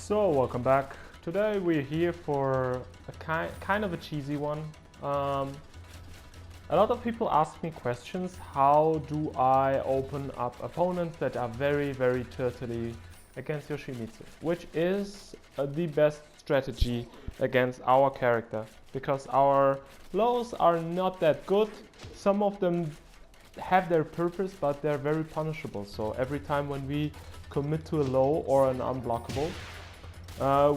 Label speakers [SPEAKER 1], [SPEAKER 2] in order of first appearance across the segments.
[SPEAKER 1] So welcome back. Today we're here for a kind of a cheesy one. A lot of people ask me questions, how do I open up opponents that are very turtly against Yoshimitsu, which is the best strategy against our character, because our lows are not that good. Some of them have their purpose, but they're very punishable. So every time when we commit to a low or an unblockable,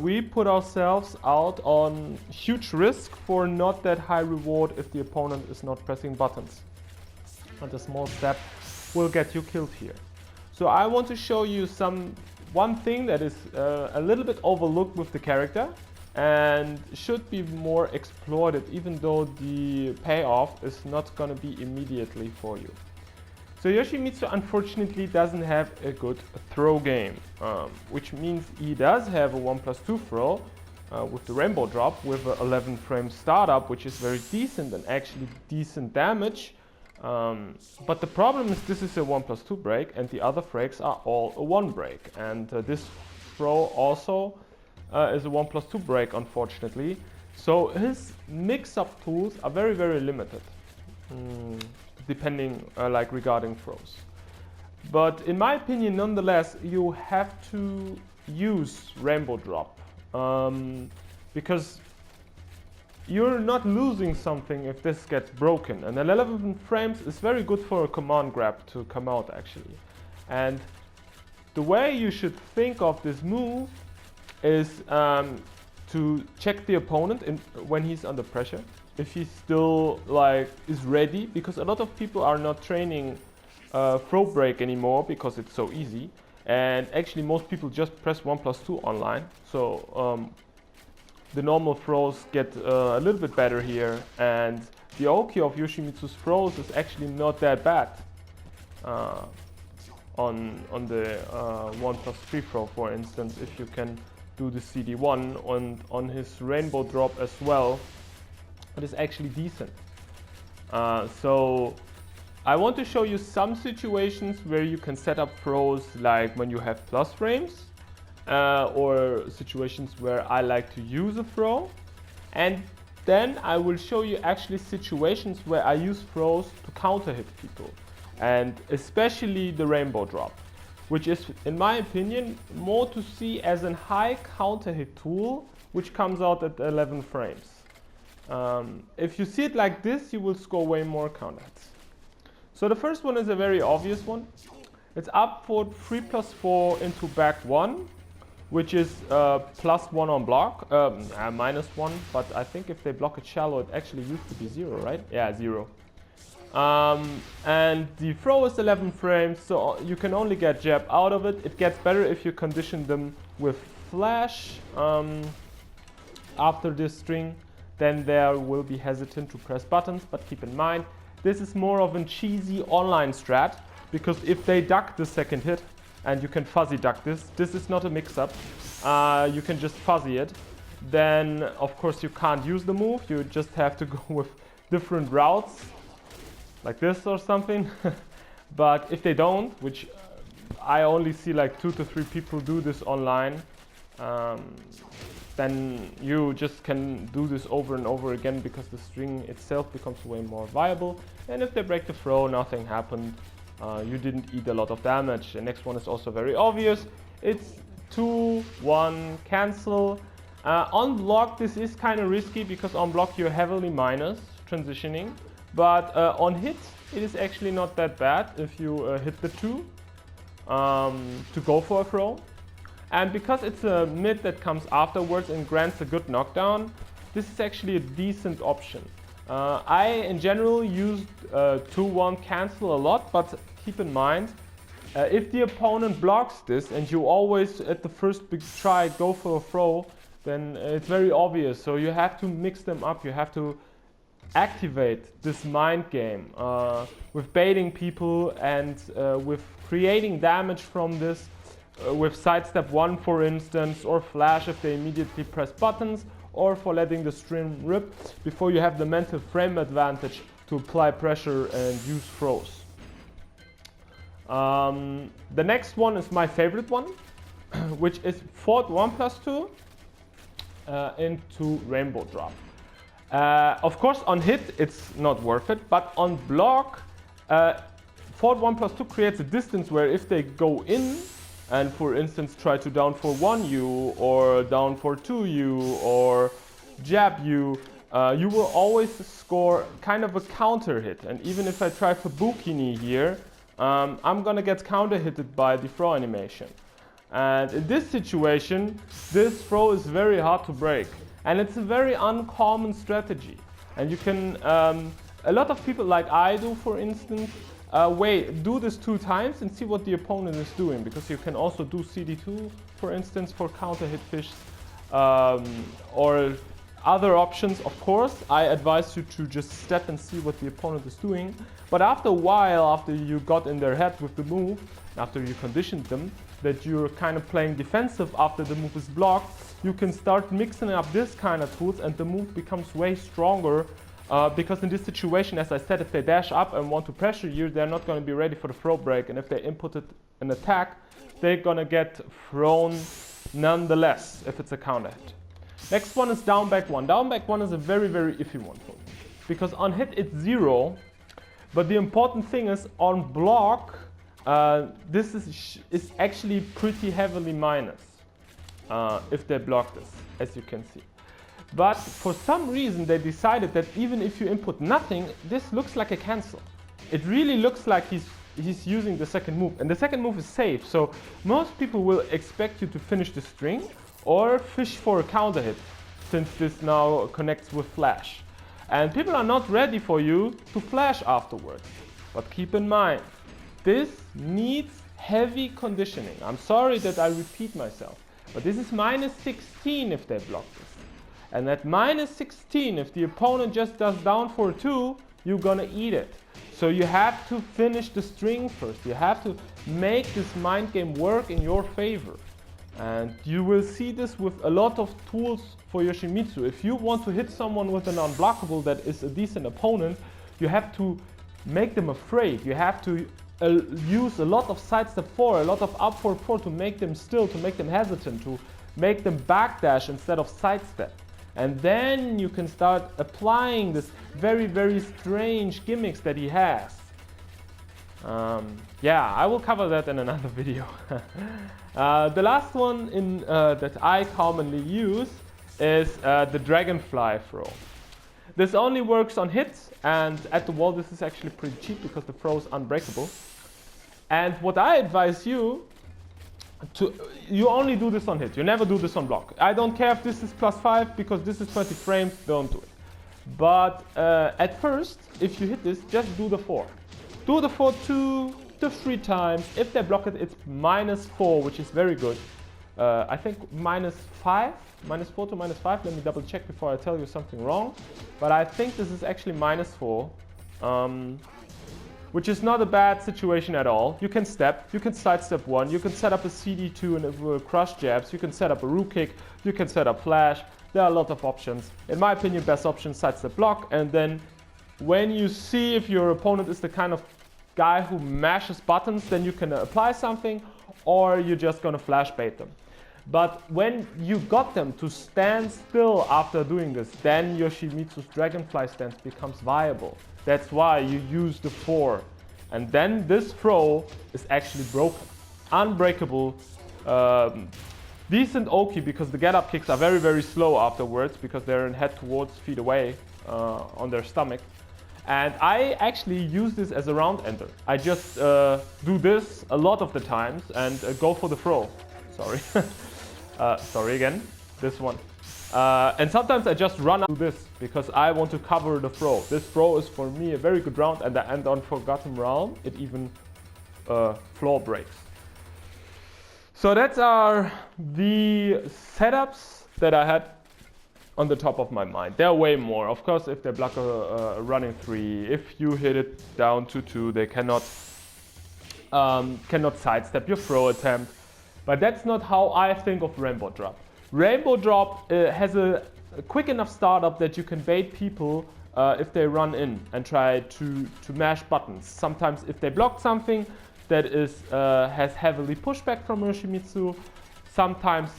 [SPEAKER 1] we put ourselves out on huge risk for not that high reward if the opponent is not pressing buttons. And a small step will get you killed here. So I want to show you one thing that is a little bit overlooked with the character and should be more exploited, even though the payoff is not going to be immediately for you. So Yoshimitsu unfortunately doesn't have a good throw game, which means he does have a 1+2 throw with the rainbow drop with an 11 frame startup, which is very decent and actually decent damage. But the problem is this is a 1+2 break and the other breaks are all a 1 break. And this throw also is a 1+2 break, unfortunately. So his mix-up tools are very limited. Depending regarding throws. But in my opinion, nonetheless, you have to use rainbow drop because you're not losing something if this gets broken. And 11 frames is very good for a command grab to come out actually. And the way you should think of this move is to check the opponent when he's under pressure, if he still is ready, because a lot of people are not training throw break anymore because it's so easy, and actually most people just press 1+2 online. So the normal throws get a little bit better here, and the Aoki of Yoshimitsu's throws is actually not that bad on the 1+3 throw, for instance, if you can do the CD1 and on his rainbow drop as well. It is actually decent. So I want to show you some situations where you can set up throws like when you have plus frames, or situations where I like to use a throw. And then I will show you actually situations where I use throws to counter hit people, and especially the rainbow drop, which is, in my opinion, more to see as a high counter hit tool, which comes out at 11 frames. If you see it like this, you will score way more counter hits. So the first one is a very obvious one. It's up for 3+4 into back 1, which is +1 on block, -1, but I think if they block it shallow, it actually used to be 0, right? Yeah, 0. And the throw is 11 frames, so you can only get jab out of it. It gets better if you condition them with flash after this string. Then they will be hesitant to press buttons, but keep in mind, this is more of a cheesy online strat, because if they duck the second hit, and you can fuzzy duck this is not a mix-up, you can just fuzzy it, then of course you can't use the move, you just have to go with different routes, like this or something. But if they don't, which I only see like 2 to 3 people do this online, then you just can do this over and over again because the string itself becomes way more viable. And if they break the throw, nothing happened. You didn't eat a lot of damage. The next one is also very obvious. It's 2-1 cancel. On block, this is kind of risky because on block you're heavily minus transitioning. But on hit, it is actually not that bad if you hit the 2 to go for a throw. And because it's a mid that comes afterwards and grants a good knockdown, this is actually a decent option. I, in general, used 2-1 cancel a lot, but keep in mind, if the opponent blocks this and you always, at the first big try, go for a throw, then it's very obvious. So you have to mix them up. You have to activate this mind game with baiting people and with creating damage from this. With sidestep 1, for instance, or flash if they immediately press buttons, or for letting the string rip before you have the mental frame advantage to apply pressure and use throws. The next one is my favorite one, which is forward 1+2 into rainbow drop. Of course, on hit, it's not worth it, but on block, forward 1+2 creates a distance where if they go in and, for instance, try to down for 1U or down for 2U or jab you, you will always score kind of a counter hit. And even if I try for Bukini here, I'm gonna get counter hitted by the throw animation. And in this situation, this throw is very hard to break. And it's a very uncommon strategy. And you can, a lot of people like I do, for instance, do this 2 times and see what the opponent is doing. Because you can also do CD2, for instance, for counter hit fish. Or other options, of course. I advise you to just step and see what the opponent is doing. But after a while, after you got in their head with the move, after you conditioned them, that you're kind of playing defensive after the move is blocked, you can start mixing up this kind of tools and the move becomes way stronger. Because in this situation, as I said, if they dash up and want to pressure you, they're not going to be ready for the throw break. And if they inputted an attack, they're going to get thrown nonetheless if it's a counter hit. Next one is down back 1. Down back 1 is a very, very iffy one for me. Because on hit it's 0, but the important thing is on block, this is actually pretty heavily minus if they block this, as you can see. But for some reason they decided that even if you input nothing, this looks like a cancel. It really looks like he's using the second move, and the second move is safe. So most people will expect you to finish the string or fish for a counter hit, since this now connects with flash. And people are not ready for you to flash afterwards. But keep in mind, this needs heavy conditioning. I'm sorry that I repeat myself, but this is -16 if they block this. And at -16, if the opponent just does down for 2, you're gonna eat it. So you have to finish the string first. You have to make this mind game work in your favor. And you will see this with a lot of tools for Yoshimitsu. If you want to hit someone with an unblockable that is a decent opponent, you have to make them afraid. You have to use a lot of sidestep 4, a lot of up 4 to make them still, to make them hesitant, to make them backdash instead of sidestep. And then you can start applying this very, very strange gimmicks that he has. Yeah, I will cover that in another video. The last one that I commonly use is the Dragonfly throw. This only works on hits, and at the wall this is actually pretty cheap because the throw is unbreakable. And what I advise you you only do this on hit, you never do this on block. I don't care if this is +5 because this is 20 frames, don't do it. But at first, if you hit this, just do the 4. Do the 4 2 to 3 times. If they block it, it's -4, which is very good. I think -5, -4 to -5. Let me double check before I tell you something wrong. But I think this is actually -4, which is not a bad situation at all. You can step, you can sidestep 1, you can set up a CD2 and it will crush jabs, you can set up a root kick, you can set up flash. There are a lot of options. In my opinion, best option, sidestep block, and then when you see if your opponent is the kind of guy who mashes buttons, then you can apply something, or you're just gonna flash bait them. But when you got them to stand still after doing this, then Yoshimitsu's Dragonfly stance becomes viable. That's why you use the 4. And then this throw is actually broken. Unbreakable. Decent Oki because the get-up kicks are very, very slow afterwards because they're in head towards, feet away on their stomach. And I actually use this as a round ender. I just do this a lot of the times and go for the throw. Sorry. Sorry again. This one. And sometimes I just run up to this because I want to cover the throw. This throw is for me a very good round, and the end on Forgotten Realm, it even floor breaks. So that's the setups that I had on the top of my mind. There are way more. Of course, if they block a running 3, if you hit it down to 2, they cannot sidestep your throw attempt. But that's not how I think of Rainbow Drop. Rainbow Drop has a quick enough startup that you can bait people if they run in and try to mash buttons. Sometimes if they block something that is has heavily pushback from Yoshimitsu, sometimes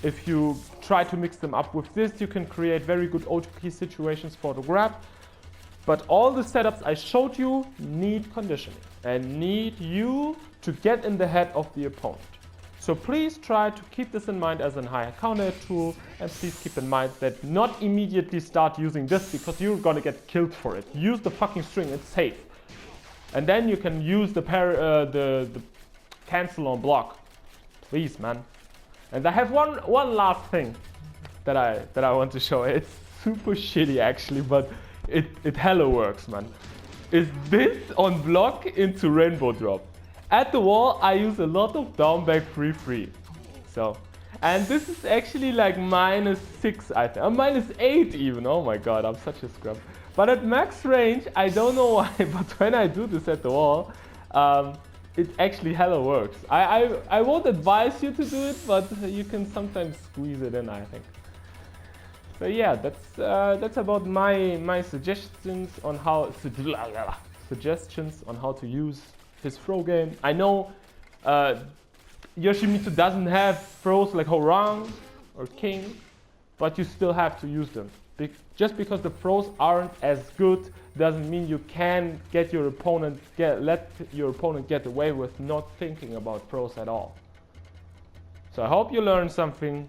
[SPEAKER 1] if you try to mix them up with this, you can create very good OTP situations for the grab. But all the setups I showed you need conditioning and need you to get in the head of the opponent. So please try to keep this in mind as a higher counter tool, and please keep in mind that not immediately start using this because you're gonna get killed for it. Use the fucking string, it's safe. And then you can use the cancel on block. Please, man. And I have one last thing that I want to show. It's super shitty actually, but it hella works, man. Is this on block into rainbow drop. At the wall, I use a lot of down back free. So, and this is actually like -6, I think, or -8 even. Oh my god, I'm such a scrub. But at max range, I don't know why, but when I do this at the wall, it actually hella works. I won't advise you to do it, but you can sometimes squeeze it in, I think. So yeah, that's about my suggestions on how to use his throw game. I know Yoshimitsu doesn't have throws like Horang or King, but you still have to use them. Just because the throws aren't as good doesn't mean you can let your opponent get away with not thinking about throws at all. So I hope you learned something.